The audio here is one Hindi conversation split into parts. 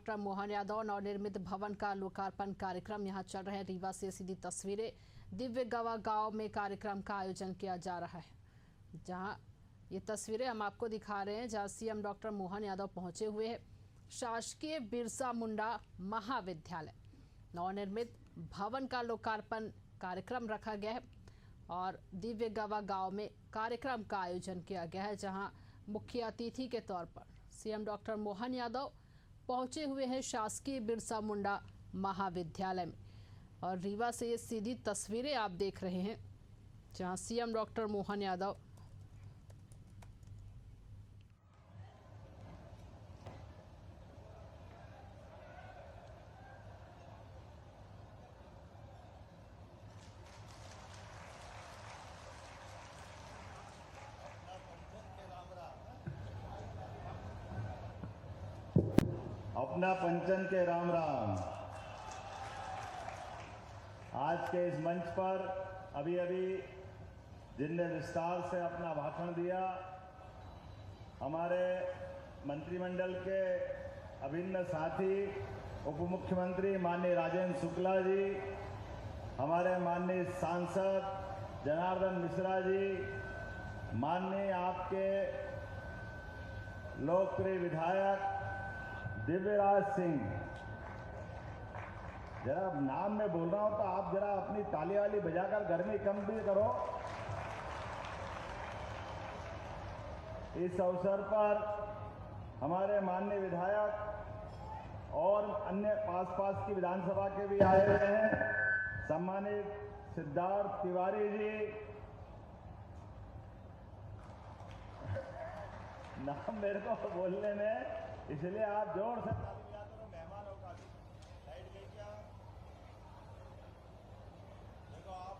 डॉक्टर मोहन यादव नवनिर्मित भवन का लोकार्पण कार्यक्रम यहां चल रहे हैं। रीवा से सीधी तस्वीरें। दिव्य गवा गांव में कार्यक्रम का आयोजन किया जा रहा है, जहां ये तस्वीरें हम आपको दिखा रहे हैं, जहां सीएम डॉक्टर मोहन यादव पहुंचे हुए हैं। शासकीय बिरसा मुंडा महाविद्यालय नवनिर्मित भवन का लोकार्पण कार्यक्रम रखा गया है और दिव्य गवा गांव में कार्यक्रम का आयोजन किया गया है, जहां मुख्य अतिथि के तौर पर सीएम डॉक्टर मोहन यादव पहुंचे हुए हैं शासकीय बिरसा मुंडा महाविद्यालय में। और रीवा से ये सीधी तस्वीरें आप देख रहे हैं, जहां सीएम डॉक्टर मोहन यादव अपना पंचन के राम राम। आज के इस मंच पर अभी जिनने विस्तार से अपना भाषण दिया, हमारे मंत्रिमंडल के अभिन्न साथी उप मुख्यमंत्री माननीय राजेंद्र शुक्ला जी, हमारे माननीय सांसद जनार्दन मिश्रा जी, माननीय आपके लोकप्रिय विधायक दिव्यराज सिंह, जरा नाम में बोल रहा हूं तो आप जरा अपनी ताली वाली बजाकर गर्मी कम भी करो। इस अवसर पर हमारे माननीय विधायक और अन्य पास की विधानसभा के भी आए हुए हैं। सम्मानित सिद्धार्थ तिवारी जी, नाम मेरे को बोलने में, इसलिए आप जोर से ताली बजा करो। मेहमानों का भी लाइट गई क्या? देखो आप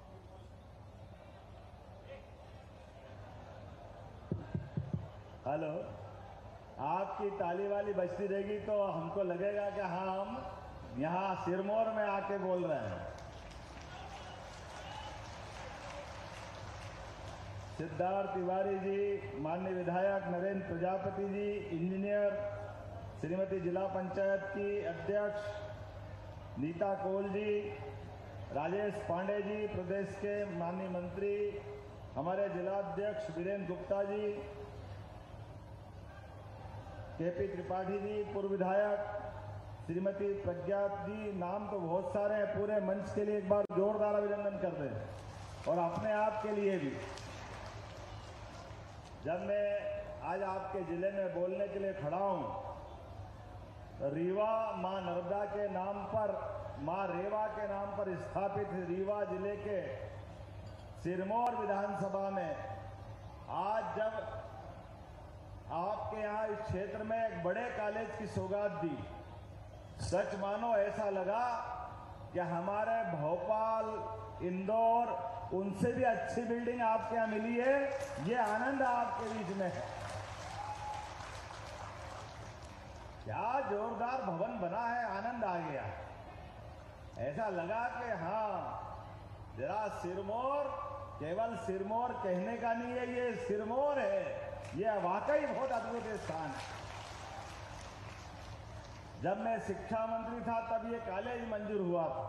हेलो, आपकी ताली वाली बजती रहेगी तो हमको लगेगा कि हाँ, हम यहाँ सिरमौर में आके बोल रहे हैं। सिद्धार्थ तिवारी जी, माननीय विधायक नरेंद्र प्रजापति जी, इंजीनियर श्रीमती जिला पंचायत की अध्यक्ष नीता कोल जी, राजेश पांडे जी, प्रदेश के माननीय मंत्री, हमारे जिलाध्यक्ष वीरेंद्र गुप्ता जी, केपी त्रिपाठी जी, पूर्व विधायक श्रीमती प्रज्ञा जी, नाम तो बहुत सारे हैं। पूरे मंच के लिए एक बार जोरदार अभिनंदन कर दें। और अपने आप के लिए भी, जब मैं आज आपके जिले में बोलने के लिए खड़ा हूं, रीवा मां नर्मदा के नाम पर, मां रेवा के नाम पर स्थापित रीवा जिले के सिरमौर विधानसभा में आज जब आपके यहाँ इस क्षेत्र में एक बड़े कॉलेज की सौगात दी, सच मानो ऐसा लगा कि हमारे भोपाल, इंदौर, उनसे भी अच्छी बिल्डिंग आपके यहाँ मिली है। ये आनंद आपके बीच में है। क्या जोरदार भवन बना है, आनंद आ गया। ऐसा लगा कि हाँ, जरा सिरमौर केवल सिरमौर कहने का नहीं है, ये सिरमौर है। ये वाकई बहुत अद्भुत स्थान है। जब मैं शिक्षा मंत्री था तब ये कॉलेज मंजूर हुआ था,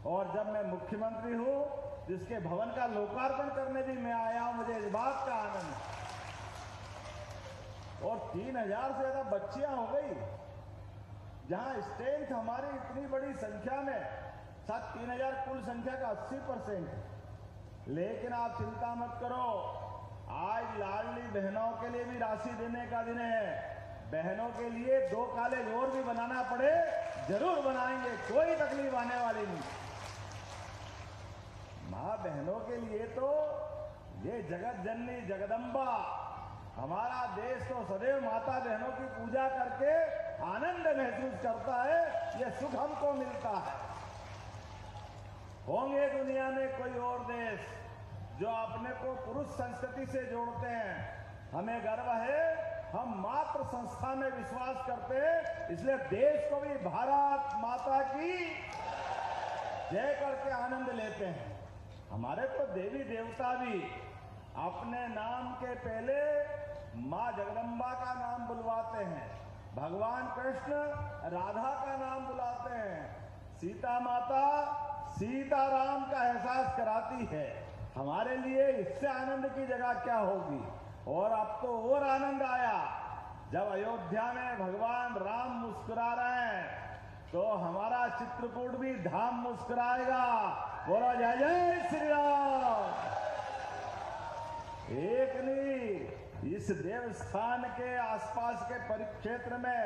और जब मैं मुख्यमंत्री हूं, जिसके भवन का लोकार्पण करने भी मैं आया हूं, मुझे इस बात का आनंद है। और 3000 से ज्यादा बच्चियां हो गई, जहां स्ट्रेंथ हमारी इतनी बड़ी संख्या में, 3000 कुल संख्या का 80%। लेकिन आप चिंता मत करो, आज लाडली बहनों के लिए भी राशि देने का दिन है। बहनों के लिए 2 कॉलेज और भी बनाना पड़े, जरूर बनाएंगे, कोई तकलीफ आने वाली नहीं। मां बहनों के लिए तो ये जगत जननी जगदम्बा, हमारा देश तो सदैव माता बहनों की पूजा करके आनंद महसूस करता है। ये सुख हमको मिलता है। होंगे दुनिया में कोई और देश जो अपने को पुरुष संस्कृति से जोड़ते हैं। हमें गर्व है, हम मातृ संस्था में विश्वास करते हैं, इसलिए देश को भी भारत माता की जय करके आनंद लेते हैं। हमारे तो देवी देवता भी अपने नाम के पहले मां जगदम्बा का नाम बुलवाते हैं। भगवान कृष्ण राधा का नाम बुलाते हैं, सीता माता सीताराम का एहसास कराती है। हमारे लिए इससे आनंद की जगह क्या होगी। और अब तो और आनंद आया जब अयोध्या में भगवान राम मुस्कुरा रहे हैं, तो हमारा चित्रकूट भी धाम मुस्कुराएगा। बोलो जय जय श्री राम। एक नहीं, इस देवस्थान के आसपास के परिक्षेत्र में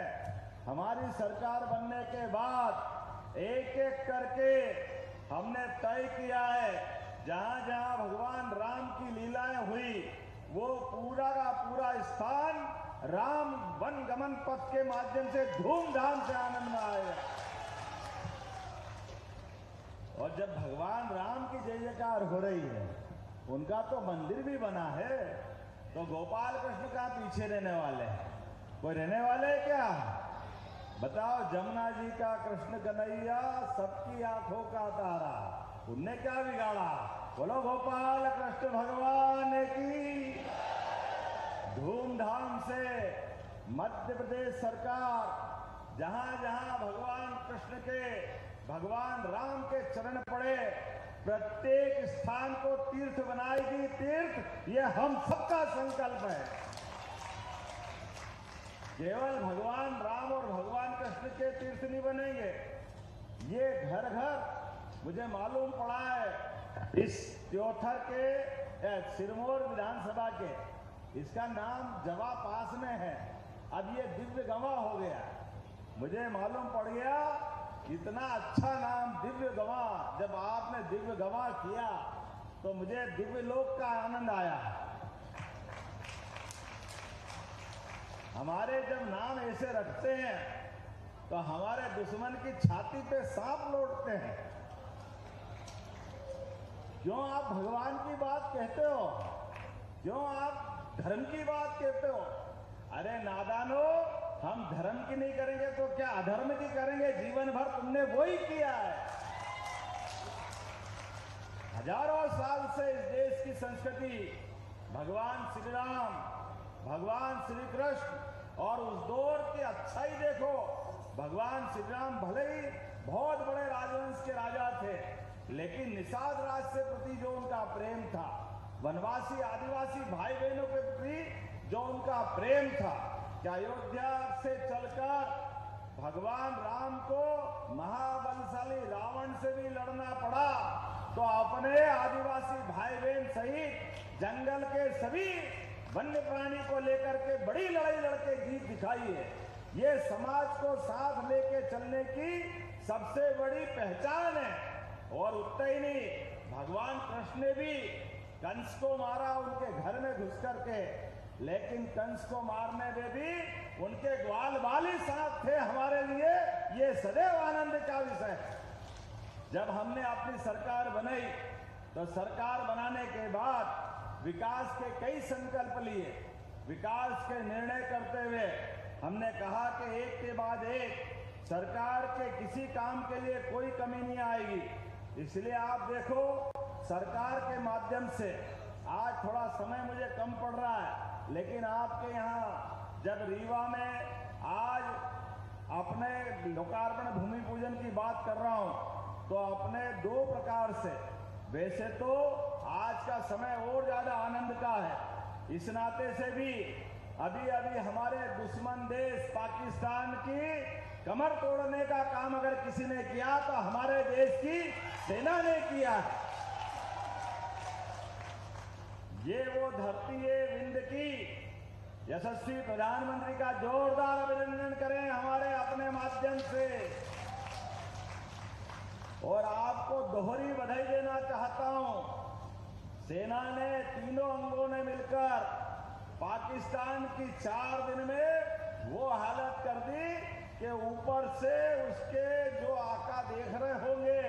हमारी सरकार बनने के बाद एक एक करके हमने तय किया है, जहां जहां भगवान राम की लीलाएं हुई वो पूरा का पूरा स्थान राम वन गमन पथ के माध्यम से धूमधाम से आनंद में आएगा। और जब भगवान राम की जय जयकार हो रही है, उनका तो मंदिर भी बना है, तो गोपाल कृष्ण का पीछे रहने वाले हैं? कोई रहने वाले है क्या? बताओ, जमुना जी का कृष्ण कन्हैया सबकी आंखों का तारा, उनने क्या बिगाड़ा? बोलो गोपाल कृष्ण भगवान की। धूमधाम से मध्य प्रदेश सरकार जहां जहां भगवान कृष्ण के, भगवान राम के चरण पड़े, प्रत्येक स्थान को तीर्थ बनाएगी। तीर्थ ये हम सबका संकल्प है। केवल भगवान राम और भगवान कृष्ण के तीर्थ नहीं बनेंगे, ये घर घर मुझे मालूम पड़ा है इस त्योथर के सिरमौर विधानसभा के, इसका नाम जवा पास में है, अब ये दिव्य गवा हो गया। मुझे मालूम पड़ गया इतना अच्छा नाम दिव्य गवा, जब आपने दिव्य गवा किया तो मुझे दिव्य लोक का आनंद आया। हमारे जब नाम ऐसे रखते हैं तो हमारे दुश्मन की छाती पे सांप लौटते हैं। क्यों आप भगवान की बात कहते हो? क्यों आप धर्म की बात कहते हो? अरे नादानो, हम धर्म की नहीं करेंगे तो क्या अधर्म की करेंगे? जीवन भर तुमने वही किया है। हजारों साल से इस देश की संस्कृति भगवान श्री राम, भगवान श्री कृष्ण और उस दौर की अच्छाई देखो। भगवान श्री राम भले ही बहुत बड़े राजवंश के राजा थे, लेकिन निषाद राज से प्रति जो उनका प्रेम था, वनवासी आदिवासी भाई बहनों के प्रति जो उनका प्रेम था, क्या अयोध्या से चलकर भगवान राम को महाबलशाली रावण से भी लड़ना पड़ा तो अपने आदिवासी भाई बहन सहित जंगल के सभी वन्य प्राणी को लेकर के बड़ी लड़ाई लड़के जीत दिखाई है। ये समाज को साथ लेके चलने की सबसे बड़ी पहचान है। और उतना ही नहीं, भगवान कृष्ण ने भी कंस को मारा उनके घर में घुस करके, लेकिन कंस को मारने में भी उनके ग्वाल बाल ही साथ थे हमारे लिए। ये सदैव आनंद का विषय है। जब हमने अपनी सरकार बनाई तो सरकार बनाने के बाद विकास के कई संकल्प लिए। विकास के निर्णय करते हुए हमने कहा कि एक के बाद एक सरकार के किसी काम के लिए कोई कमी नहीं आएगी। इसलिए आप देखो, सरकार के माध्यम से आज थोड़ा समय मुझे कम पड़ रहा है, लेकिन आपके यहाँ जब रीवा में आज अपने लोकार्पण भूमि पूजन की बात कर रहा हूं, तो अपने दो प्रकार से, वैसे तो आज का समय और ज्यादा आनंद का है, इस नाते से भी अभी अभी हमारे दुश्मन देश पाकिस्तान की कमर तोड़ने का काम अगर किसी ने किया तो हमारे देश की सेना ने किया है। ये वो धरती है विंध्य की। यशस्वी प्रधानमंत्री का जोरदार अभिनंदन करें हमारे अपने माध्यम से। और आपको दोहरी बधाई देना चाहता हूं। सेना ने तीनों अंगों ने मिलकर पाकिस्तान की 4 दिन में वो हालत कर दी कि ऊपर से उसके जो आका देख रहे होंगे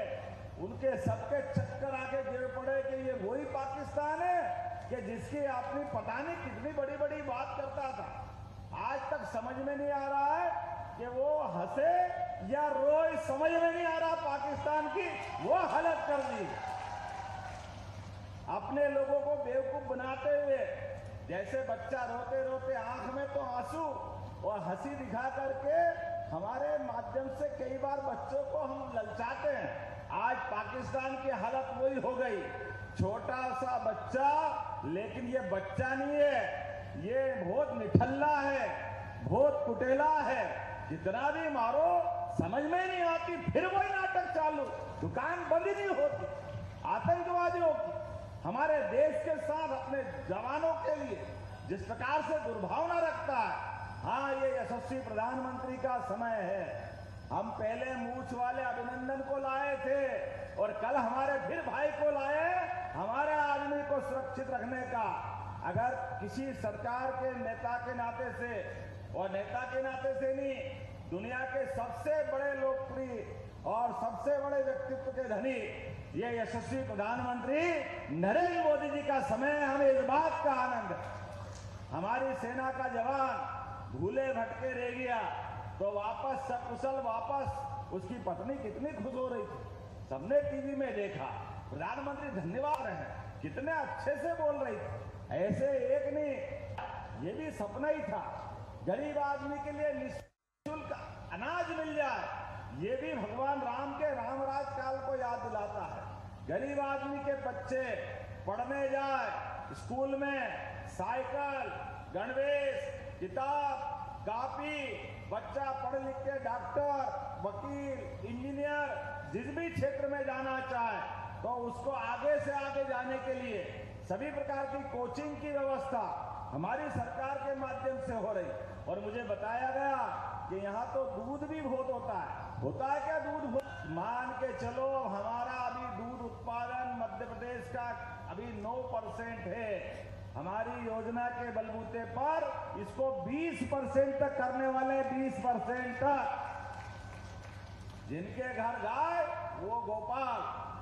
उनके सबके चक्कर आके गिर पड़े कि ये वही पाकिस्तान है कि जिसकी आपने पता नहीं कितनी बड़ी बड़ी बात करता था। आज तक समझ में नहीं आ रहा है कि वो हंसे या रोए, समझ में नहीं आ रहा। पाकिस्तान की वो हालत कर दी। अपने लोगों को बेवकूफ बनाते हुए, जैसे बच्चा रोते रोते आंख में तो आंसू और हंसी दिखा करके हमारे माध्यम से कई बार बच्चों को हम ललचाते हैं। आज पाकिस्तान की हालत वही हो गई, छोटा सा बच्चा, लेकिन ये बच्चा नहीं है, ये बहुत निठल्ला है, बहुत कुटेला है। जितना भी मारो समझ में नहीं आती, फिर वही नाटक चालू, दुकान बंद ही नहीं होती। आतंकवादियों की हमारे देश के साथ अपने जवानों के लिए जिस प्रकार से दुर्भावना रखता है, हाँ, ये यशस्वी प्रधानमंत्री का समय है। हम पहले मूछ वाले अभिनंदन को लाए थे और कल हमारे फिर भाई को लाए, हमारे आदमी को सुरक्षित रखने का। अगर किसी सरकार के नेता के नाते से, और नेता के नाते से नहीं, दुनिया के सबसे बड़े लोकप्रिय और सबसे बड़े व्यक्तित्व के धनी ये यशस्वी प्रधानमंत्री नरेंद्र मोदी जी का समय है। हमें इस बात का आनंद है। हमारी सेना का जवान भूले भटके रह गया तो वापस सकुशल वापस, उसकी पत्नी कितनी खुश हो रही थी, सबने टीवी में देखा। प्रधानमंत्री धन्यवाद है, कितने अच्छे से बोल रही थी। ऐसे एक नहीं, ये भी सपना ही था, गरीब आदमी के लिए निःशुल्क अनाज मिल जाए। ये भी भगवान राम के रामराज काल को याद दिलाता है। गरीब आदमी के बच्चे पढ़ने जाए, स्कूल में साइकिल, गणवेश, किताब, कॉपी, बच्चा पढ़ लिख के डॉक्टर, वकील, इंजीनियर, जिस भी क्षेत्र में जाना चाहे तो उसको आगे से आगे जाने के लिए सभी प्रकार की कोचिंग की व्यवस्था हमारी सरकार के माध्यम से हो रही। और मुझे बताया गया कि यहाँ तो दूध भी बहुत होता है क्या दूध? मान के चलो, हमारा अभी दूध उत्पादन मध्य प्रदेश का अभी 9% है। हमारी योजना के बलबूते पर इसको 20% तक करने वाले, 20% तक। जिनके घर गाय वो गोपाल,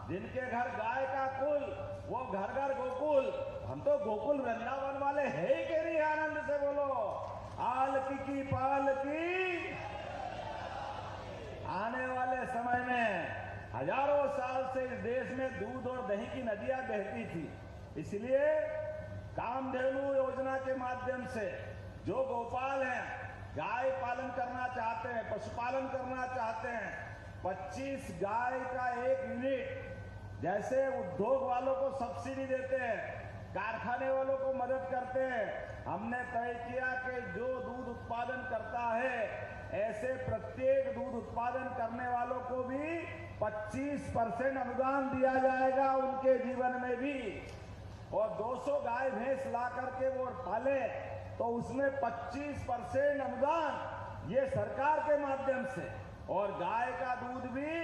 जिनके घर गाय का कुल वो घर घर गोकुल। हम तो गोकुल वृंदावन वाले है ही के नहीं? आनंद से बोलो, आलकी की पालकी। आने वाले समय में हजारों साल से इस देश में दूध और दही की नदियां बहती थी। इसलिए कामधेनु योजना के माध्यम से जो गोपाल हैं, गाय पालन करना चाहते हैं, पशुपालन करना चाहते हैं, 25 गाय का 1 यूनिट, जैसे उद्योग वालों को सब्सिडी देते हैं, कारखाने वालों को मदद करते हैं, हमने तय किया कि जो दूध उत्पादन करता है ऐसे प्रत्येक दूध उत्पादन करने वालों को भी 25% अनुदान दिया जाएगा उनके जीवन में भी। और 200 गाय भैंस ला करके वो पाले तो उसमें 25% अनुदान ये सरकार के माध्यम से। और गाय का दूध भी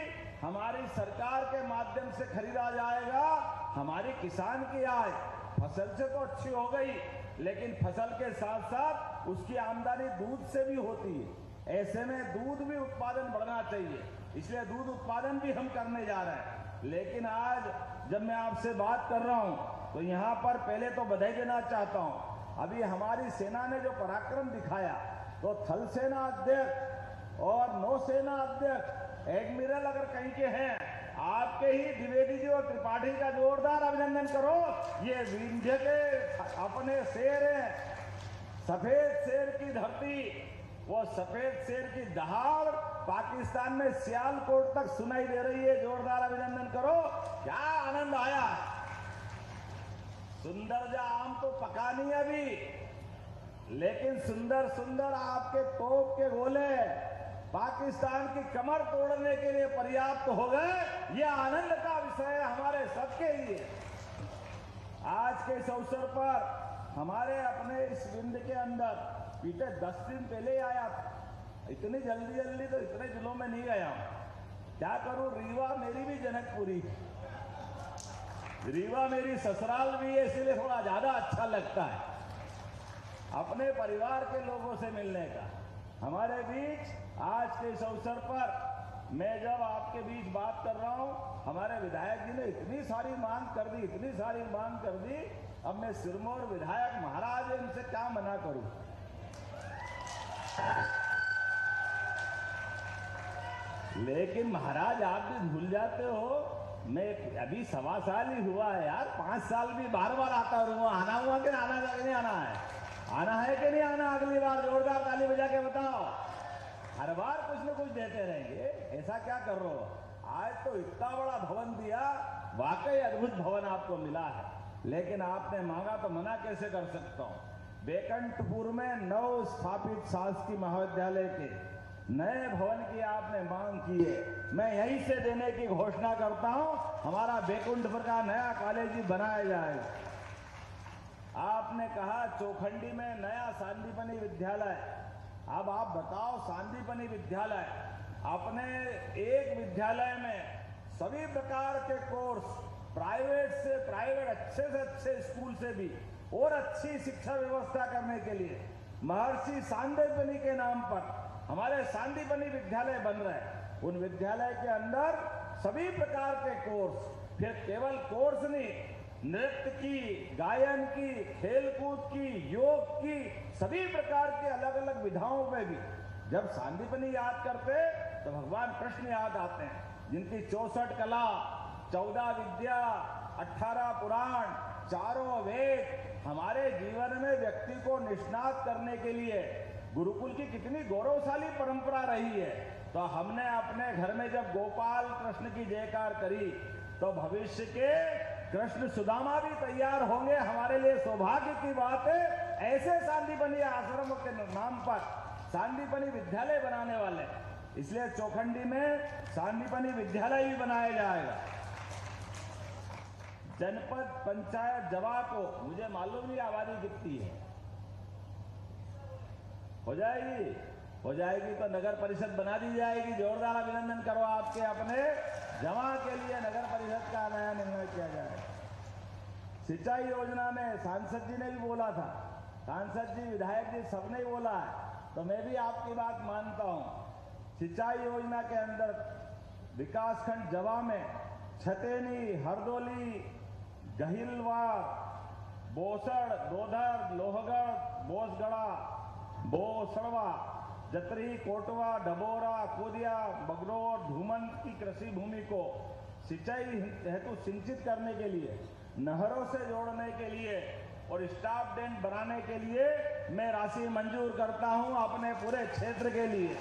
हमारी सरकार के माध्यम से खरीदा जाएगा। हमारी किसान की आय फसल से तो अच्छी हो गई, लेकिन फसल के साथ साथ उसकी आमदनी दूध से भी होती है। ऐसे में दूध भी उत्पादन बढ़ना चाहिए, इसलिए दूध उत्पादन भी हम करने जा रहे हैं। लेकिन आज जब मैं आपसे बात कर रहा हूं तो यहाँ पर पहले तो बधाई देना चाहता हूं। अभी हमारी सेना ने जो पराक्रम दिखाया, तो थल सेना अध्यक्ष और नौसेना अध्यक्ष एडमिरल अगर कहीं के हैं, आपके ही द्विवेदी जी और त्रिपाठी का जोरदार अभिनंदन करो। ये विंध्य के अपने शेर हैं, सफेद शेर की धरती, वो सफेद शेर की दहाड़ पाकिस्तान में सियालकोट तक सुनाई दे रही है। जोरदार अभिनंदन करो, क्या आनंद आया। सुंदर जा आम तो पका नहीं अभी, लेकिन सुंदर सुंदर आपके तोप के गोले पाकिस्तान की कमर तोड़ने के लिए पर्याप्त हो गए। यह आनंद का विषय है हमारे सबके लिए। आज के इस अवसर पर हमारे अपने इस विंध्य के अंदर बीते 10 दिन पहले आया था। इतनी जल्दी जल्दी तो इतने जिलों में नहीं गया हूं। क्या करूं, रीवा मेरी भी जनकपुरी, रीवा मेरी ससुराल भी है, इसलिए थोड़ा ज्यादा अच्छा लगता है अपने परिवार के लोगों से मिलने का। हमारे बीच आज के इस अवसर पर मैं जब आपके बीच बात कर रहा हूं, हमारे विधायक जी ने इतनी सारी मांग कर दी, इतनी सारी मांग कर दी। अब मैं सिरमौर विधायक महाराज इनसे क्या मना करूं। लेकिन महाराज आप भी भूल जाते हो, मैं अभी 1.25 साल ही हुआ है यार, 5 साल भी बार बार आता रहूंगा। आना हुआ कि आना नहीं आना है, आना है कि नहीं आना? अगली बार जोरदार ताली बजा के बताओ। हर बार कुछ न कुछ देते रहेंगे, ऐसा क्या कर रहे हो? आज तो इतना बड़ा भवन दिया, वाकई अद्भुत भवन आपको मिला है, लेकिन आपने मांगा तो मना कैसे कर सकता हूं। बेकंठपुर में नव स्थापित शासकीय महाविद्यालय के नए भवन की आपने मांग की है, मैं यहीं से देने की घोषणा करता हूं। हमारा बेकुंठपुर का नया कॉलेज भी बनाया जाएगा। आपने कहा चौखंडी में नया सांदीपनी विद्यालय। अब आप बताओ, सांदीपनी विद्यालय, अपने एक विद्यालय में सभी प्रकार के कोर्स, प्राइवेट से प्राइवेट, अच्छे से अच्छे स्कूल से भी और अच्छी शिक्षा व्यवस्था करने के लिए महर्षि सांदीपनी के नाम पर हमारे सांदीपनी विद्यालय बन रहे हैं। उन विद्यालय के अंदर सभी प्रकार के कोर्स, फिर केवल कोर्स नहीं, नृत्य की, गायन की, खेलकूद की, योग की, सभी प्रकार के अलग अलग विधाओं में भी जब सांदीपनी याद करते तो भगवान कृष्ण याद आते हैं, जिनकी 64 कला, 14 विद्या, 18 पुराण, 4 वेद हमारे जीवन में व्यक्ति को निष्णात करने के लिए गुरुकुल की कितनी गौरवशाली परंपरा रही है। तो हमने अपने घर में जब गोपाल कृष्ण की जयकार करी तो भविष्य के कृष्ण सुदामा भी तैयार होंगे। हमारे लिए सौभाग्य की बात है, ऐसे सांदीपनी आश्रम के नाम पर सांदीपनी विद्यालय बनाने वाले, इसलिए चौखंडी में सांदीपनी विद्यालय भी बनाया जाएगा। जनपद पंचायत जवा को, मुझे मालूम नहीं आबादी कितनी है, हो जाएगी तो नगर परिषद बना दी जाएगी। जोरदार अभिनंदन करो आपके अपने जमा के लिए नगर परिषद का नया निर्णय किया जाए। सिंचाई योजना में सांसद जी ने भी बोला था, सांसद जी, विधायक जी, सबने ही बोला है, तो मैं भी आपकी बात मानता हूं। सिंचाई योजना के अंदर विकासखंड जवा में छतेनी, हरदोली, गहिलवाड़, बोसड़, दोधर, लोहगढ़, बोसगढ़ा, बोसड़वा, जतरी, कोटवा, डबोरा, कोदिया, बगरौर, धूमन की कृषि भूमि को सिंचाई हेतु सिंचित करने के लिए, नहरों से जोड़ने के लिए और स्टॉप डैम बनाने के लिए मैं राशि मंजूर करता हूं अपने पूरे क्षेत्र के लिए।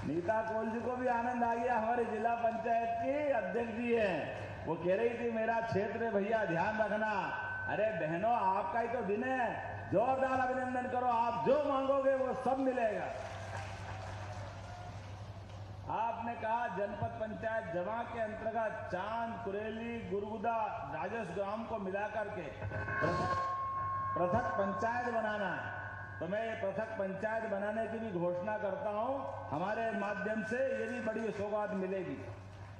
नीता कोल जी को भी आनंद आ गया, हमारे जिला पंचायत की अध्यक्ष जी हैं, वो कह रही थी मेरा क्षेत्र है भैया, ध्यान रखना। अरे बहनों, आपका ही तो दिन है, जोरदार अभिनंदन करो, आप जो मांगोगे वो सब मिलेगा। आपने कहा जनपद पंचायत जवा के अंतर्गत चांद, कुरेली, गुरगुदा, राजस ग्राम को मिलाकर के पृथक पंचायत बनाना है, तो मैं ये पृथक पंचायत बनाने की भी घोषणा करता हूं। हमारे माध्यम से ये भी बड़ी सौगात मिलेगी।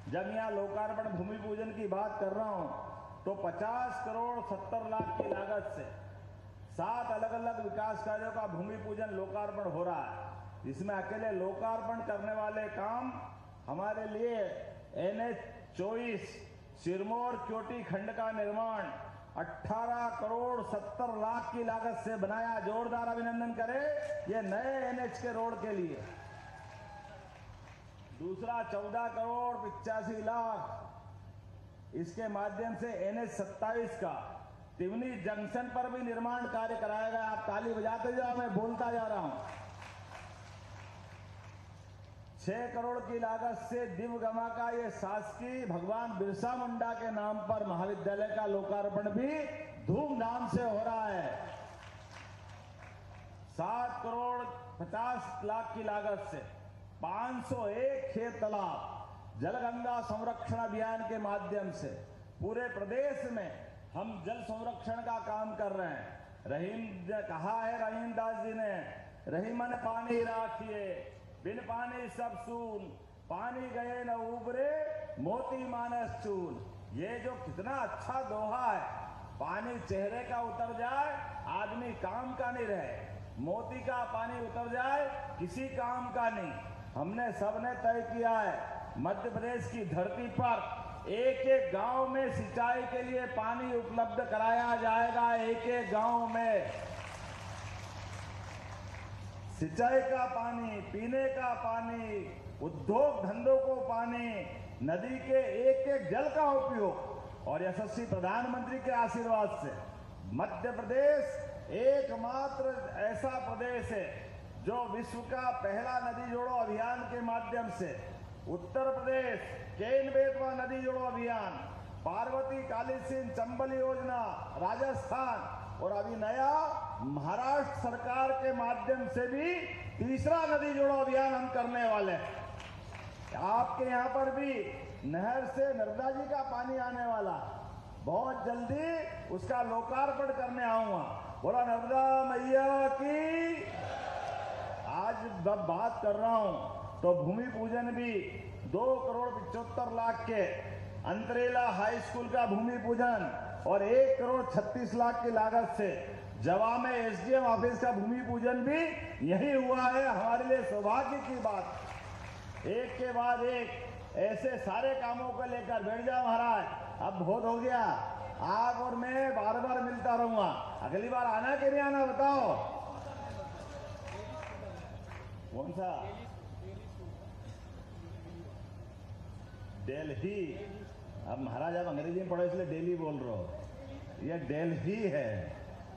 जब यहाँ लोकार्पण भूमि पूजन की बात कर रहा हूं तो 50 करोड़ 70 लाख की लागत से 7 अलग अलग विकास कार्यों का भूमि पूजन लोकार्पण हो रहा है। इसमें अकेले लोकार्पण करने वाले काम हमारे लिए NH 24 सिरमौर चोटी खंड का निर्माण 18 करोड़ 70 लाख की लागत से बनाया। जोरदार अभिनंदन करें ये नए NH के रोड के लिए। दूसरा 14 करोड़ 85 लाख इसके माध्यम से NH 27 का तिवनी जंक्शन पर भी निर्माण कार्य कराया गया। आप ताली बजाते जाओ, मैं बोलता जा रहा हूं। 6 करोड़ की लागत से दिवगमा का ये शासकीय भगवान बिरसा मुंडा के नाम पर महाविद्यालय का लोकार्पण भी धूमधाम से हो रहा है। 7 करोड़ 50 लाख की लागत से 501 खेत तालाब जलगंगा संरक्षण अभियान के माध्यम से पूरे प्रदेश में हम जल संरक्षण का काम कर रहे हैं। कहा है रहीम दास जी ने, रहीमन पानी राखिए, बिन पानी सब सून, पानी गए न उबरे, मोती मानस चून। ये जो कितना अच्छा दोहा है, पानी चेहरे का उतर जाए आदमी काम का नहीं रहे, मोती का पानी उतर जाए किसी काम का नहीं। हमने सबने तय किया है मध्य प्रदेश की धरती पर एक एक गांव में सिंचाई के लिए पानी उपलब्ध कराया जाएगा। एक एक गांव में सिंचाई का पानी, पीने का पानी, उद्योग धंधों को पानी, नदी के एक एक जल का उपयोग और यशस्वी प्रधानमंत्री के आशीर्वाद से मध्य प्रदेश एकमात्र ऐसा प्रदेश है जो विश्व का पहला नदी जोड़ो अभियान के माध्यम से उत्तर प्रदेश केन बेतवा नदी जोड़ो अभियान, पार्वती काली सिंह चंबल योजना राजस्थान और अभी नया महाराष्ट्र सरकार के माध्यम से भी तीसरा नदी जोड़ो अभियान हम करने वाले हैं। आपके यहाँ पर भी नहर से नर्मदा जी का पानी आने वाला, बहुत जल्दी उसका लोकार्पण करने आऊंगा। बोला नर्मदा मैया की। आज जब बात कर रहा हूं तो भूमि पूजन भी 2,75,00,000 के अंतरेला हाई स्कूल का भूमि पूजन और 1,36,00,000 की लागत से जवा में एसडीएम ऑफिस का भूमि पूजन भी यही हुआ है। हमारे लिए सौभाग्य की बात। एक के बाद एक ऐसे सारे कामों को लेकर बैठ जाओ महाराज, अब बहुत हो गया। आप और मैं बार बार मिलता रहूंगा, अगली बार आना कि नहीं आना बताओ। कौन सा? दिल्ली। अब महाराज आप अंग्रेजी में पढ़ो इसलिए दिल्ली बोल रहे हो, ये दिल्ली है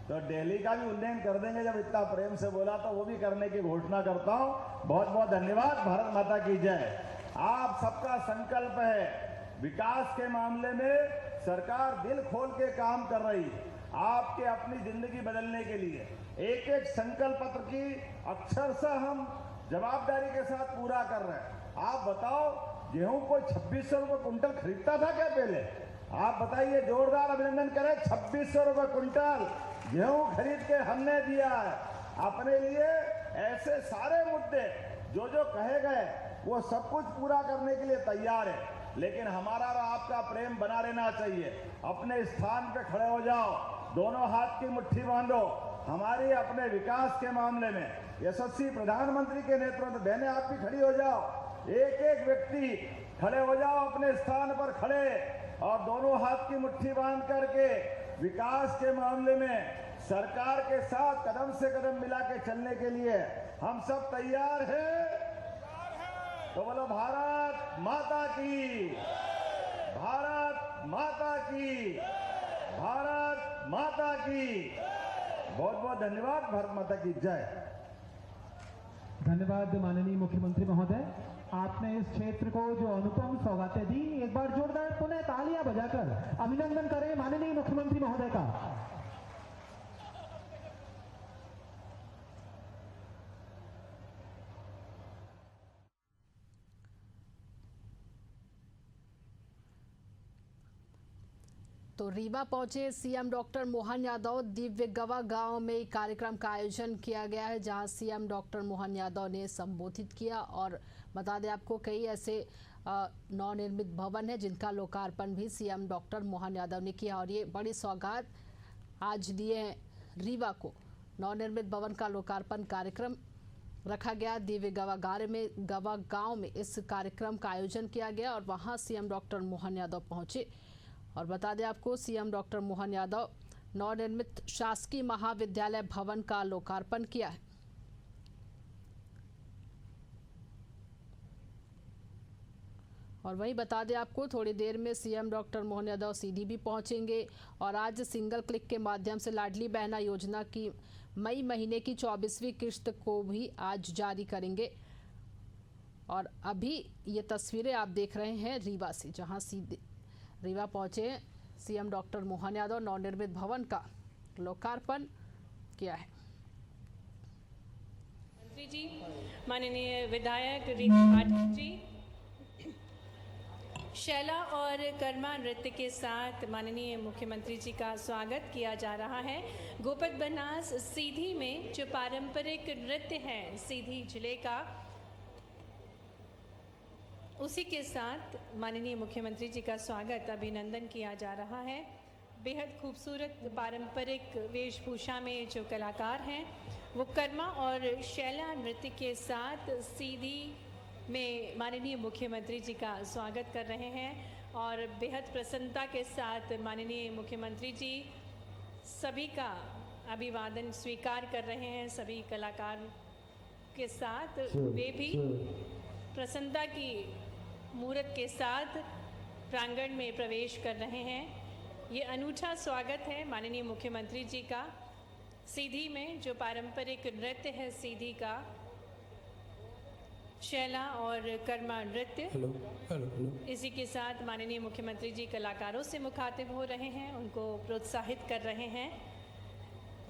तो दिल्ली का भी उल्लेख कर देंगे। जब इतना प्रेम से बोला तो वो भी करने की घोषणा करता हूं। बहुत बहुत धन्यवाद। भारत माता की जय। आप सबका संकल्प है, विकास के मामले में सरकार दिल खोल के काम कर रही है आपके अपनी जिंदगी बदलने के लिए। एक एक संकल्प पत्र की अक्षरशः हम जवाबदारी के साथ पूरा कर रहे हैं। आप बताओ, गेहूं कोई 2600 रुपए कुंटल खरीदता था क्या पहले? आप बताइए, जोरदार अभिनंदन करें। 2600 रुपए कुंटल गेहूं खरीद के हमने दिया है अपने लिए। ऐसे सारे मुद्दे जो जो कहे गए वो सब कुछ पूरा करने के लिए तैयार है, लेकिन हमारा और आपका प्रेम बना रहना चाहिए। अपने स्थान पे खड़े हो जाओ, दोनों हाथ की मुट्ठी बांधो। हमारी अपने विकास के मामले में यशस्वी प्रधानमंत्री के नेतृत्व, बहने आप भी खड़ी हो जाओ, एक एक व्यक्ति खड़े हो जाओ अपने स्थान पर खड़े, और दोनों हाथ की मुट्ठी बांध करके विकास के मामले में सरकार के साथ कदम से कदम मिला के चलने के लिए हम सब तैयार हैं। तो बोलो भारत माता की, भारत माता की, भारत माता की। बहुत बहुत धन्यवाद। भारत माता की जय। धन्यवाद माननीय मुख्यमंत्री महोदय, आपने इस क्षेत्र को जो अनुपम सौगातें दी, एक बार जोरदार पुनः तालियां बजाकर अभिनंदन करें माननीय मुख्यमंत्री महोदय का। तो रीवा पहुंचे सीएम डॉक्टर मोहन यादव। दिव्य गवा गांव में कार्यक्रम का आयोजन किया गया है, जहां सीएम डॉक्टर मोहन यादव ने संबोधित किया। और बता दें आपको, कई ऐसे नवनिर्मित भवन है जिनका लोकार्पण भी सीएम डॉक्टर मोहन यादव ने किया। और ये बड़ी सौगात आज दिए हैं रीवा को। नवनिर्मित भवन का लोकार्पण कार्यक्रम रखा गया दिव्य गवा गांव में इस कार्यक्रम का आयोजन किया गया और वहां सीएम डॉक्टर मोहन यादव पहुंचे। और बता दें आपको, सीएम डॉक्टर मोहन यादव नवनिर्मित शासकीय महाविद्यालय भवन का लोकार्पण किया है। और वहीं बता दें आपको, थोड़ी देर में सीएम डॉक्टर मोहन यादव सीधी भी पहुंचेंगे और आज सिंगल क्लिक के माध्यम से लाडली बहना योजना की मई महीने की 24वीं किस्त को भी आज जारी करेंगे। और अभी ये तस्वीरें आप देख रहे हैं रीवा से, जहां सीधे रीवा पहुंचे सीएम डॉक्टर मोहन यादव, नवनिर्मित भवन का लोकार्पण किया है। मंत्री जी, माननीय विधायक रीवा पाठक जी, शैला और कर्मा नृत्य के साथ माननीय मुख्यमंत्री जी का स्वागत किया जा रहा है। गोपद बनास सीधी में जो पारंपरिक नृत्य है सीधी जिले का, उसी के साथ माननीय मुख्यमंत्री जी का स्वागत अभिनंदन किया जा रहा है। बेहद खूबसूरत पारंपरिक वेशभूषा में जो कलाकार हैं वो कर्मा और शैला नृत्य के साथ सीधी में माननीय मुख्यमंत्री जी का स्वागत कर रहे हैं। और बेहद प्रसन्नता के साथ माननीय मुख्यमंत्री जी सभी का अभिवादन स्वीकार कर रहे हैं। सभी कलाकार के साथ वे भी प्रसन्नता की मूर्त के साथ प्रांगण में प्रवेश कर रहे हैं। ये अनूठा स्वागत है माननीय मुख्यमंत्री जी का सीधी में, जो पारंपरिक नृत्य है सीधी का, शैला और कर्मा नृत्य। इसी के साथ माननीय मुख्यमंत्री जी कलाकारों से मुखातिब हो रहे हैं, उनको प्रोत्साहित कर रहे हैं।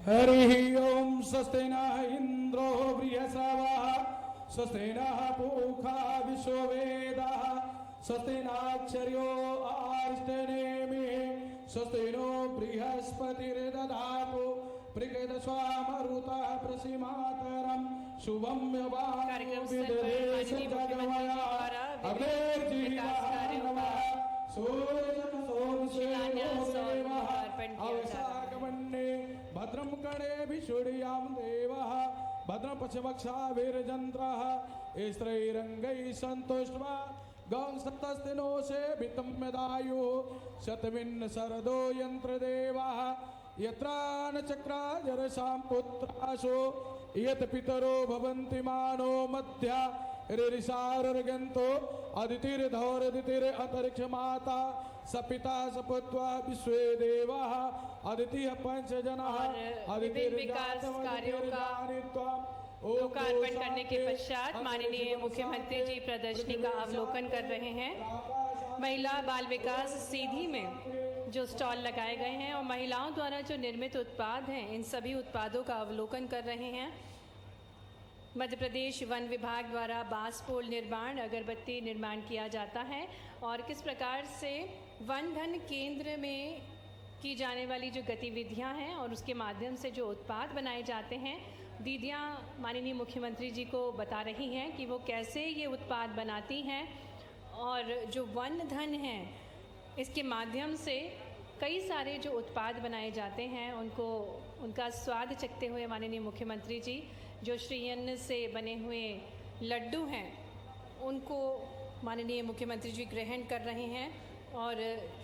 हरि ओम स्वस्ति नः इंद्रो बृहस्पतिः स्वस्ति नः पूषा विश्ववेदाः स्वस्ति नक्षर्यो अरिष्टनेमिः स्वस्ति नो बृहस्पतिर्दधातु प्रकृतस्वामरुतः प्रसीमातरं शुभं कार्यक्रम स्थल पर माननीय मुख्यमंत्री जी द्वारा विभिन्न विकास कार्यों का शिलान्यास और लोकार्पण किया जा रहा है। भद्रं कर्णे सूर्यां देवः भद्रं पश्चिमक्षाभिर्जन्त्रः स्त्रैरङ्गैः सन्तुष्ट्वा गं सप्तस्तिनो सेवितं यदायुः शतमिन्न शरदो यन्त्रदेवः यत्र न चक्राजरसां पुत्रासो यत् पितरो भवन्ति मानो मध्या ऋषारर्गन्तो अदितिर्धौरदितिरन्तरिक्षमाता सपिता सपुत्वा विश्वे देवाः अदितिः पंचजनाः विभिन्न विकास कार्यों का लोकार्पण करने के पश्चात माननीय मुख्यमंत्री जी प्रदर्शनी का अवलोकन कर रहे हैं। महिला बाल विकास सीधी में जो स्टॉल लगाए गए हैं और महिलाओं द्वारा जो निर्मित उत्पाद हैं, इन सभी उत्पादों का अवलोकन कर रहे हैं। मध्य प्रदेश वन विभाग द्वारा बांस पोल निर्माण, अगरबत्ती निर्माण किया जाता है और किस प्रकार से वन धन केंद्र में की जाने वाली जो गतिविधियां हैं और उसके माध्यम से जो उत्पाद बनाए जाते हैं, दीदियां माननीय मुख्यमंत्री जी को बता रही हैं कि वो कैसे ये उत्पाद बनाती हैं और जो वन धन है इसके माध्यम से कई सारे जो उत्पाद बनाए जाते हैं उनका स्वाद चखते हुए माननीय मुख्यमंत्री जी जो श्रीअन्न से बने हुए लड्डू हैं उनको माननीय मुख्यमंत्री जी ग्रहण कर रहे हैं। और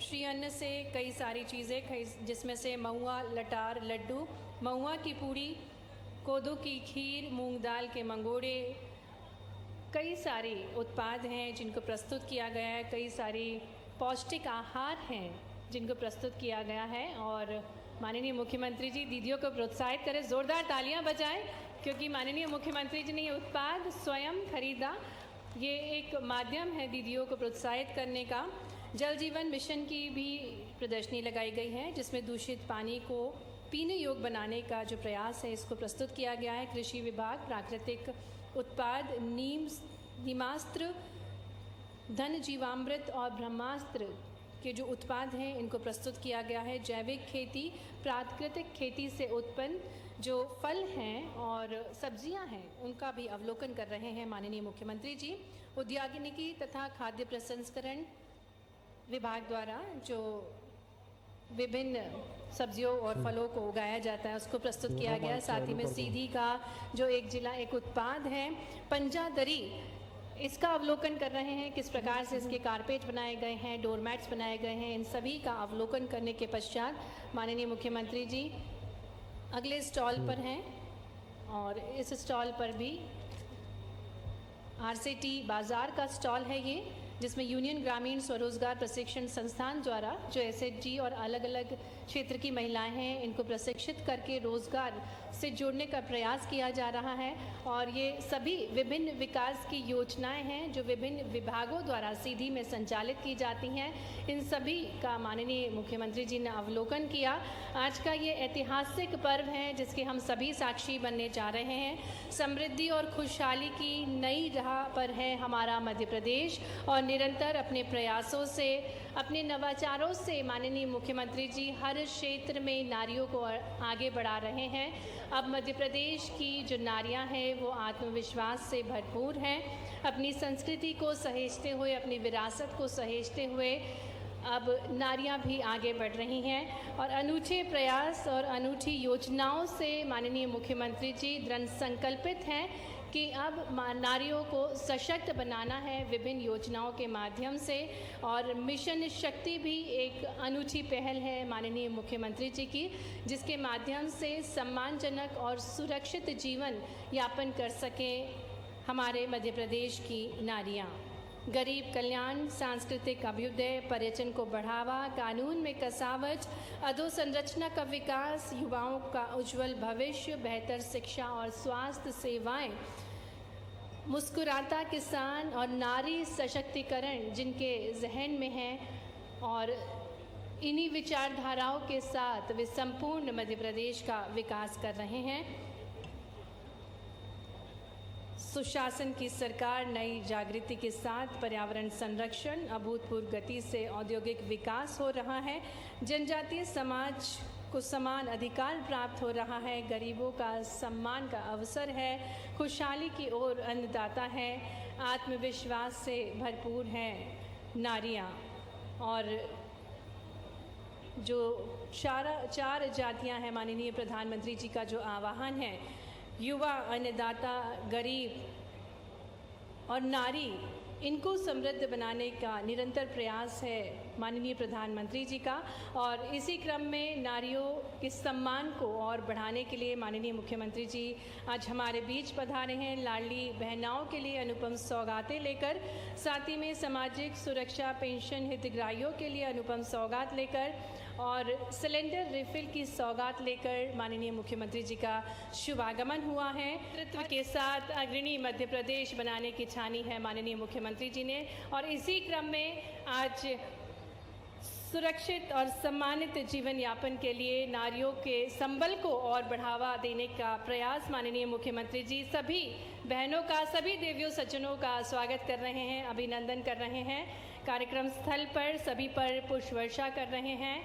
श्रीअन्न से कई सारी चीज़ें, जिसमें से महुआ लटार लड्डू, महुआ की पूड़ी, कोदो की खीर, मूंग दाल के मंगोड़े, कई सारे उत्पाद हैं जिनको प्रस्तुत किया गया है, कई सारी पौष्टिक आहार हैं जिनको प्रस्तुत किया गया है। और माननीय मुख्यमंत्री जी दीदियों को प्रोत्साहित करें, ज़ोरदार तालियां बजाएं, क्योंकि माननीय मुख्यमंत्री जी ने ये उत्पाद स्वयं खरीदा। ये एक माध्यम है दीदियों को प्रोत्साहित करने का। जल जीवन मिशन की भी प्रदर्शनी लगाई गई है जिसमें दूषित पानी को पीने योग्य बनाने का जो प्रयास है इसको प्रस्तुत किया गया है। कृषि विभाग प्राकृतिक उत्पाद नीमास्त्र, धन जीवामृत और ब्रह्मास्त्र के जो उत्पाद हैं इनको प्रस्तुत किया गया है। जैविक खेती, प्राकृतिक खेती से उत्पन्न जो फल हैं और सब्जियां हैं उनका भी अवलोकन कर रहे हैं माननीय मुख्यमंत्री जी। उद्यानिकी तथा खाद्य प्रसंस्करण विभाग द्वारा जो विभिन्न सब्जियों और फलों को उगाया जाता है उसको प्रस्तुत किया गया है। साथ ही में सीधी का जो एक जिला एक उत्पाद है पंजादरी, इसका अवलोकन कर रहे हैं, किस प्रकार से इसके कारपेट बनाए गए हैं, डोरमैट्स बनाए गए हैं। इन सभी का अवलोकन करने के पश्चात माननीय मुख्यमंत्री जी अगले स्टॉल पर हैं और इस स्टॉल पर भी आरसीटी बाज़ार का स्टॉल है ये, जिसमें यूनियन ग्रामीण स्वरोजगार प्रशिक्षण संस्थान द्वारा जो एसएचजी और अलग अलग क्षेत्र की महिलाएं हैं इनको प्रशिक्षित करके रोजगार से जोड़ने का प्रयास किया जा रहा है। और ये सभी विभिन्न विकास की योजनाएं हैं जो विभिन्न विभागों द्वारा सीधी में संचालित की जाती हैं। इन सभी का माननीय मुख्यमंत्री जी ने अवलोकन किया। आज का ये ऐतिहासिक पर्व है जिसके हम सभी साक्षी बनने जा रहे हैं। समृद्धि और खुशहाली की नई राह पर है हमारा मध्य प्रदेश और निरंतर अपने प्रयासों से, अपने नवाचारों से माननीय मुख्यमंत्री जी हर क्षेत्र में नारियों को आगे बढ़ा रहे हैं। अब मध्य प्रदेश की जो नारियां हैं वो आत्मविश्वास से भरपूर हैं, अपनी संस्कृति को सहेजते हुए, अपनी विरासत को सहेजते हुए अब नारियां भी आगे बढ़ रही हैं। और अनूठे प्रयास और अनूठी योजनाओं से माननीय मुख्यमंत्री जी दृढ़ संकल्पित हैं कि अब नारियों को सशक्त बनाना है विभिन्न योजनाओं के माध्यम से। और मिशन शक्ति भी एक अनूठी पहल है माननीय मुख्यमंत्री जी की, जिसके माध्यम से सम्मानजनक और सुरक्षित जीवन यापन कर सकें हमारे मध्य प्रदेश की नारियां। गरीब कल्याण, सांस्कृतिक अभ्युदय, पर्यटन को बढ़ावा, कानून में कसावट, अधोसंरचना का विकास, युवाओं का उज्जवल भविष्य, बेहतर शिक्षा और स्वास्थ्य सेवाएं, मुस्कुराता किसान और नारी सशक्तिकरण जिनके जहन में है, और इन्हीं विचारधाराओं के साथ वे संपूर्ण मध्य प्रदेश का विकास कर रहे हैं। सुशासन की सरकार नई जागृति के साथ पर्यावरण संरक्षण, अभूतपूर्व गति से औद्योगिक विकास हो रहा है, जनजातीय समाज को समान अधिकार प्राप्त हो रहा है, गरीबों का सम्मान का अवसर है, खुशहाली की ओर अन्नदाता है, आत्मविश्वास से भरपूर हैं नारियां, और जो चार जातियां हैं, माननीय प्रधानमंत्री जी का जो आह्वान है, युवा, अन्नदाता, गरीब और नारी, इनको समृद्ध बनाने का निरंतर प्रयास है माननीय प्रधानमंत्री जी का। और इसी क्रम में नारियों के सम्मान को और बढ़ाने के लिए माननीय मुख्यमंत्री जी आज हमारे बीच पधारे हैं, लाडली बहनाओं के लिए अनुपम सौगातें लेकर, साथ ही में सामाजिक सुरक्षा पेंशन हितग्राहियों के लिए अनुपम सौगात लेकर और सिलेंडर रिफिल की सौगात लेकर माननीय मुख्यमंत्री जी का शुभागमन हुआ है। नेतृत्व के साथ अग्रणी मध्य प्रदेश बनाने की ठानी है माननीय मुख्यमंत्री जी ने, और इसी क्रम में आज सुरक्षित और सम्मानित जीवन यापन के लिए नारियों के संबल को और बढ़ावा देने का प्रयास माननीय मुख्यमंत्री जी सभी बहनों का, सभी देवियों सज्जनों का स्वागत कर रहे हैं, अभिनंदन कर रहे हैं। कार्यक्रम स्थल पर सभी पर पुष्प वर्षा कर रहे हैं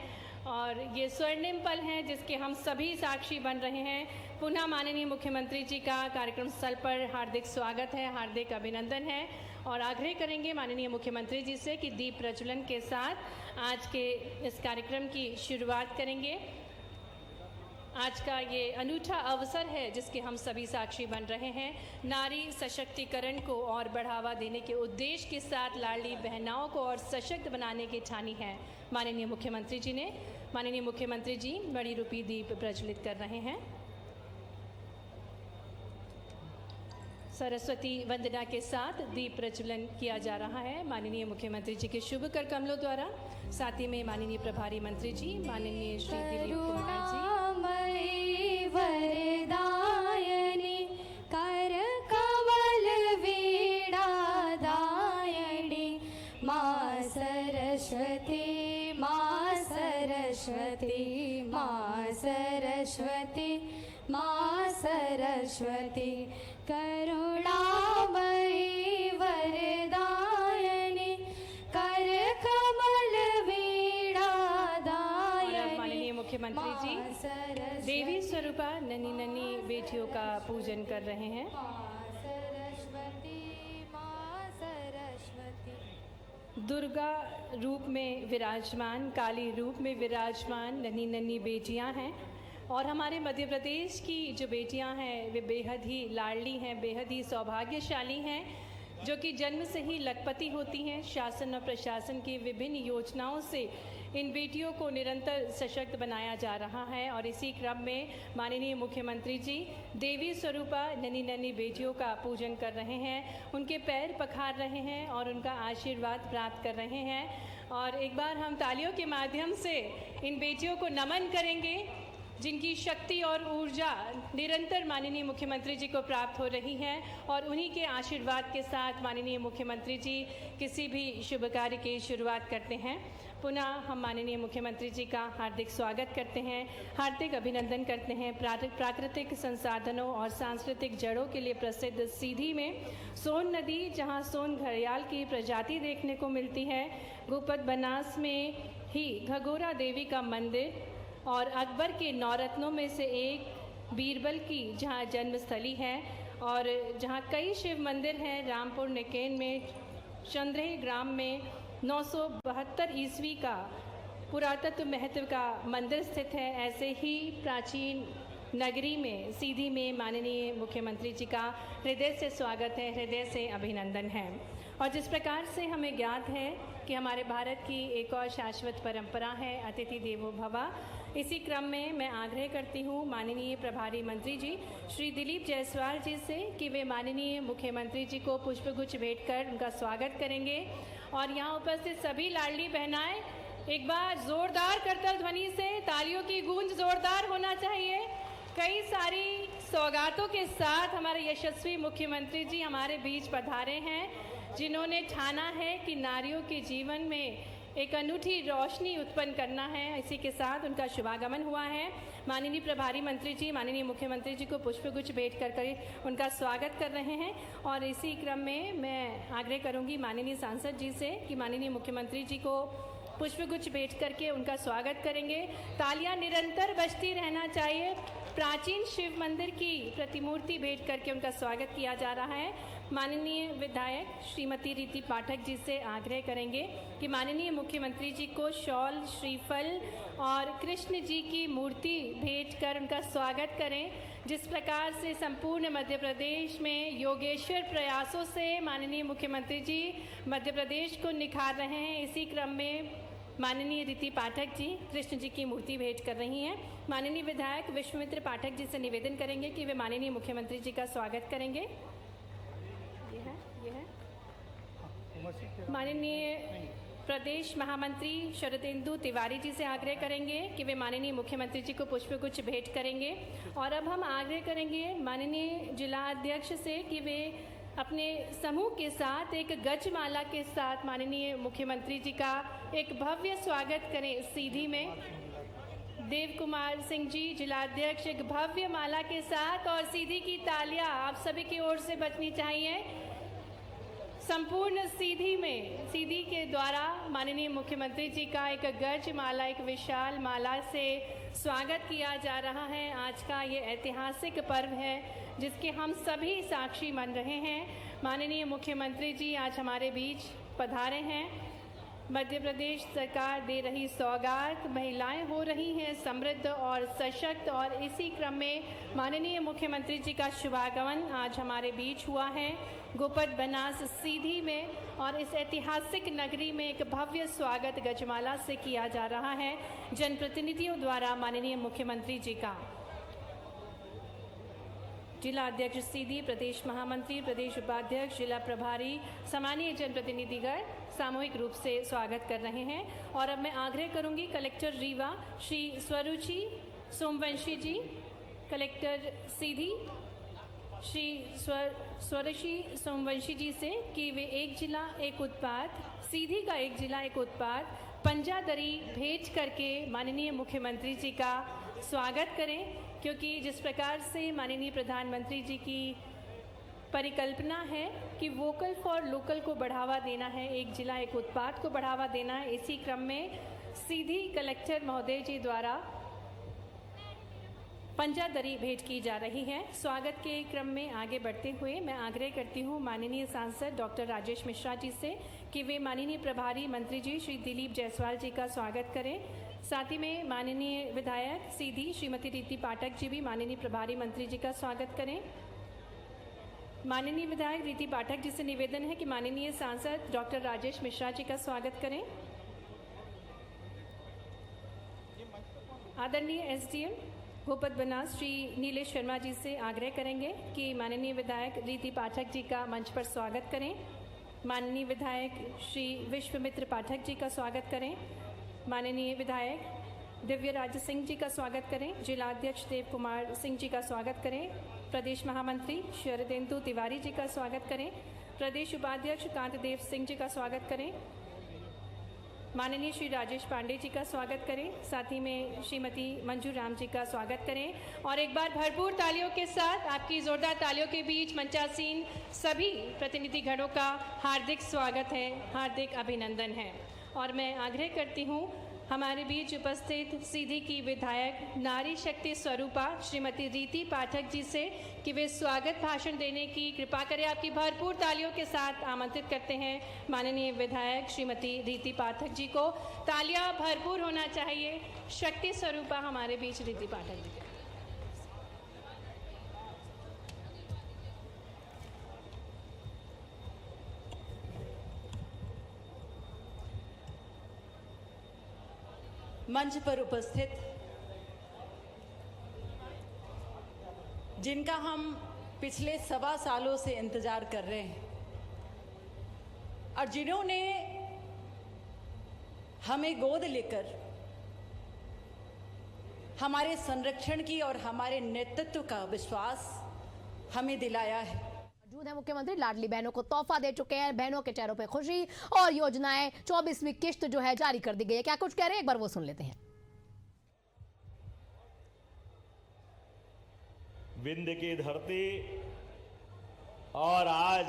और ये स्वर्णिम पल हैं जिसके हम सभी साक्षी बन रहे हैं। पुनः माननीय मुख्यमंत्री जी का कार्यक्रम स्थल पर हार्दिक स्वागत है, हार्दिक अभिनंदन है, और आग्रह करेंगे माननीय मुख्यमंत्री जी से कि दीप प्रज्वलन के साथ आज के इस कार्यक्रम की शुरुआत करेंगे। आज का ये अनूठा अवसर है जिसके हम सभी साक्षी बन रहे हैं। नारी सशक्तिकरण को और बढ़ावा देने के उद्देश्य के साथ लाडली बहनाओं को और सशक्त बनाने की ठानी है माननीय मुख्यमंत्री जी ने। माननीय मुख्यमंत्री जी बड़ी रूपी दीप प्रज्वलित कर रहे हैं। सरस्वती वंदना के साथ दीप प्रज्वलन किया जा रहा है माननीय मुख्यमंत्री जी के शुभ कर कमलों द्वारा। साथ ही में माननीय प्रभारी मंत्री जी माननीय श्री दिलीप कुमार जी, वरदायनी कर कमल वीणा दायनी, माँ सरस्वती, माँ सरस्वती, माँ सरस्वती, माँ सरस्वती, करुणामयी वरदायनी कर कमल वीणा दायनी। माननीय मुख्यमंत्री जी देवी स्वरूपा नन्ही नन्ही बेटियों का पूजन कर रहे हैं। दुर्गा रूप में विराजमान, काली रूप में विराजमान नन्ही नन्ही बेटियां हैं, और हमारे मध्य प्रदेश की जो बेटियां हैं वे बेहद ही लाडली हैं, बेहद ही सौभाग्यशाली हैं, जो कि जन्म से ही लखपति होती हैं। शासन और प्रशासन की विभिन्न योजनाओं से इन बेटियों को निरंतर सशक्त बनाया जा रहा है, और इसी क्रम में माननीय मुख्यमंत्री जी देवी स्वरूपा नन्ही नन्ही बेटियों का पूजन कर रहे हैं, उनके पैर पखार रहे हैं और उनका आशीर्वाद प्राप्त कर रहे हैं। और एक बार हम तालियों के माध्यम से इन बेटियों को नमन करेंगे जिनकी शक्ति और ऊर्जा निरंतर माननीय मुख्यमंत्री जी को प्राप्त हो रही है, और उन्हीं के आशीर्वाद के साथ माननीय मुख्यमंत्री जी किसी भी शुभ कार्य की शुरुआत करते हैं। पुनः हम माननीय मुख्यमंत्री जी का हार्दिक स्वागत करते हैं, हार्दिक अभिनंदन करते हैं। प्राकृतिक संसाधनों और सांस्कृतिक जड़ों के लिए प्रसिद्ध सीधी में सोन नदी, जहां सोन घड़ियाल की प्रजाति देखने को मिलती है, गुपत बनास में ही घगोरा देवी का मंदिर, और अकबर के नौरत्नों में से एक बीरबल की जहां जन्मस्थली है, और जहां कई शिव मंदिर हैं। रामपुर निकेन में चंद्रही ग्राम में 972 ईस्वी का पुरातत्व महत्व का मंदिर स्थित है। ऐसे ही प्राचीन नगरी में सीधी में माननीय मुख्यमंत्री जी का हृदय से स्वागत है, हृदय से अभिनंदन है। और जिस प्रकार से हमें ज्ञात है कि हमारे भारत की एक और शाश्वत परंपरा है अतिथि देवो भव, इसी क्रम में मैं आग्रह करती हूँ माननीय प्रभारी मंत्री जी श्री दिलीप जायसवाल जी से कि वे माननीय मुख्यमंत्री जी को पुष्पगुच्छ भेंट कर उनका स्वागत करेंगे। और यहाँ उपस्थित सभी लाडली बहनाएं एक बार जोरदार करतल ध्वनि से तालियों की गूंज जोरदार होना चाहिए। कई सारी सौगातों के साथ हमारे यशस्वी मुख्यमंत्री जी हमारे बीच पधारे हैं, जिन्होंने ठाना है कि नारियों के जीवन में एक अनूठी रोशनी उत्पन्न करना है। इसी के साथ उनका शुभागमन हुआ है। माननीय प्रभारी मंत्री जी माननीय मुख्यमंत्री जी को पुष्पगुच्छ भेंट कर उनका स्वागत कर रहे हैं। और इसी क्रम में मैं आग्रह करूंगी माननीय सांसद जी से कि माननीय मुख्यमंत्री जी को पुष्पगुच्छ भेंट करके उनका स्वागत करेंगे। तालियां निरंतर बजती रहना चाहिए। प्राचीन शिव मंदिर की प्रतिमूर्ति भेंट करके उनका स्वागत किया जा रहा है। माननीय विधायक श्रीमती रीति पाठक जी से आग्रह करेंगे कि माननीय मुख्यमंत्री जी को शॉल, श्रीफल और कृष्ण जी की मूर्ति भेंट कर उनका स्वागत करें। जिस प्रकार से संपूर्ण मध्य प्रदेश में योगेश्वर प्रयासों से माननीय मुख्यमंत्री जी मध्य प्रदेश को निखार रहे हैं, इसी क्रम में माननीय रीति पाठक जी कृष्ण जी की मूर्ति भेंट कर रही हैं। माननीय विधायक विश्वमित्र पाठक जी से निवेदन करेंगे कि वे माननीय मुख्यमंत्री जी का स्वागत करेंगे। ये है माननीय प्रदेश महामंत्री शरदेंदु तिवारी जी से आग्रह करेंगे कि वे माननीय मुख्यमंत्री जी को पुष्पगुच्छ भेंट करेंगे। और अब हम आग्रह करेंगे माननीय जिला अध्यक्ष से कि वे अपने समूह के साथ एक गजमाला के साथ माननीय मुख्यमंत्री जी का एक भव्य स्वागत करें। सीधी में देव कुमार सिंह जी जिलाध्यक्ष एक भव्य माला के साथ, और सीधी की तालियां आप सभी की ओर से बजनी चाहिए। संपूर्ण सीधी में सीधी के द्वारा माननीय मुख्यमंत्री जी का एक गज माला, एक विशाल माला से स्वागत किया जा रहा है। आज का ये ऐतिहासिक पर्व है जिसके हम सभी साक्षी बन रहे हैं। माननीय मुख्यमंत्री जी आज हमारे बीच पधारे हैं। मध्य प्रदेश सरकार दे रही सौगात, महिलाएं हो रही हैं समृद्ध और सशक्त, और इसी क्रम में माननीय मुख्यमंत्री जी का शुभागमन आज हमारे बीच हुआ है गोपद बनास सीधी में। और इस ऐतिहासिक नगरी में एक भव्य स्वागत गजमाला से किया जा रहा है जनप्रतिनिधियों द्वारा माननीय मुख्यमंत्री जी का। जिला अध्यक्ष सीधी, प्रदेश महामंत्री, प्रदेश उपाध्यक्ष, जिला प्रभारी, सामान्य जनप्रतिनिधिगण सामूहिक रूप से स्वागत कर रहे हैं। और अब मैं आग्रह करूंगी कलेक्टर रीवा श्री स्वरुचि सोमवंशी जी, कलेक्टर सीधी श्री स्वरुचि सोमवंशी जी से कि वे एक जिला एक उत्पाद, सीधी का एक जिला एक उत्पाद पंजादरी भेंट करके माननीय मुख्यमंत्री जी का स्वागत करें। क्योंकि जिस प्रकार से माननीय प्रधानमंत्री जी की परिकल्पना है कि वोकल फॉर लोकल को बढ़ावा देना है, एक जिला एक उत्पाद को बढ़ावा देना है, इसी क्रम में सीधी कलेक्टर महोदय जी द्वारा पंजादरी भेंट की जा रही है। स्वागत के क्रम में आगे बढ़ते हुए मैं आग्रह करती हूँ माननीय सांसद डॉक्टर राजेश मिश्रा जी से कि वे माननीय प्रभारी मंत्री जी श्री दिलीप जायसवाल जी का स्वागत करें। साथ ही में माननीय विधायक सीधी श्रीमती रीति पाठक जी भी माननीय प्रभारी मंत्री जी का स्वागत करें। माननीय विधायक रीति पाठक जी से निवेदन है कि माननीय सांसद डॉक्टर राजेश मिश्रा जी का स्वागत करें। आदरणीय एसडीएम भूपत बनास श्री नीलेश शर्मा जी से आग्रह करेंगे कि माननीय विधायक रीति पाठक जी का मंच पर स्वागत करें। माननीय विधायक श्री विश्वमित्र पाठक जी का स्वागत करें। माननीय विधायक दिव्य राज सिंह जी का स्वागत करें। जिलाध्यक्ष देव कुमार सिंह जी का स्वागत करें। प्रदेश महामंत्री शरदेंदु तिवारी जी का स्वागत करें। प्रदेश उपाध्यक्ष कांतदेव सिंह जी का स्वागत करें। माननीय श्री राजेश पांडे जी का स्वागत करें। साथ ही में श्रीमती मंजू राम जी का स्वागत करें। और एक बार भरपूर तालियों के साथ आपकी जोरदार तालियों के बीच मंचासीन सभी प्रतिनिधि गणों का हार्दिक स्वागत है, हार्दिक अभिनंदन है। और मैं आग्रह करती हूँ हमारे बीच उपस्थित सीधी की विधायक नारी शक्ति स्वरूपा श्रीमती रीति पाठक जी से कि वे स्वागत भाषण देने की कृपा करें। आपकी भरपूर तालियों के साथ आमंत्रित करते हैं माननीय विधायक श्रीमती रीति पाठक जी को। तालियां भरपूर होना चाहिए। शक्ति स्वरूपा हमारे बीच रीति पाठक जी के। मंच पर उपस्थित, जिनका हम पिछले 1.25 सालों से इंतजार कर रहे हैं और जिन्होंने हमें गोद लेकर हमारे संरक्षण की और हमारे नेतृत्व का विश्वास हमें दिलाया है। मौजूद है मुख्यमंत्री, लाडली बहनों को तोहफा दे चुके हैं, बहनों के चेहरों पे खुशी और योजनाएं 24वीं किश्त जो है जारी कर दी गई है। क्या कुछ कह रहे हैं, एक बार वो सुन लेते हैं। विंध्य की धरती और आज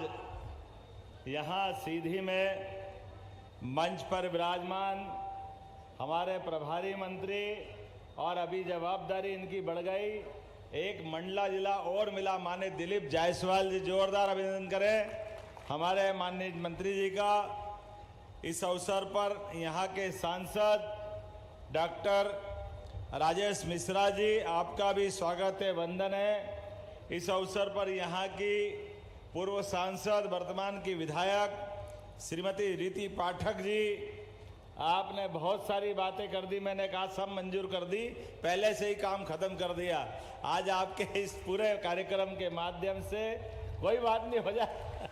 यहाँ सीधी में मंच पर विराजमान हमारे प्रभारी मंत्री, और अभी जवाबदारी इनकी बढ़ गई, एक मंडला जिला और मिला। माननीय दिलीप जायसवाल जी, जोरदार अभिनंदन करें हमारे माननीय मंत्री जी का। इस अवसर पर यहाँ के सांसद डॉक्टर राजेश मिश्रा जी, आपका भी स्वागत है, वंदन है। इस अवसर पर यहाँ की पूर्व सांसद, वर्तमान की विधायक श्रीमती रीति पाठक जी, आपने बहुत सारी बातें कर दी, मैंने कहा सब मंजूर कर दी, पहले से ही काम खत्म कर दिया। आज आपके इस पूरे कार्यक्रम के माध्यम से कोई बात नहीं, हो जाए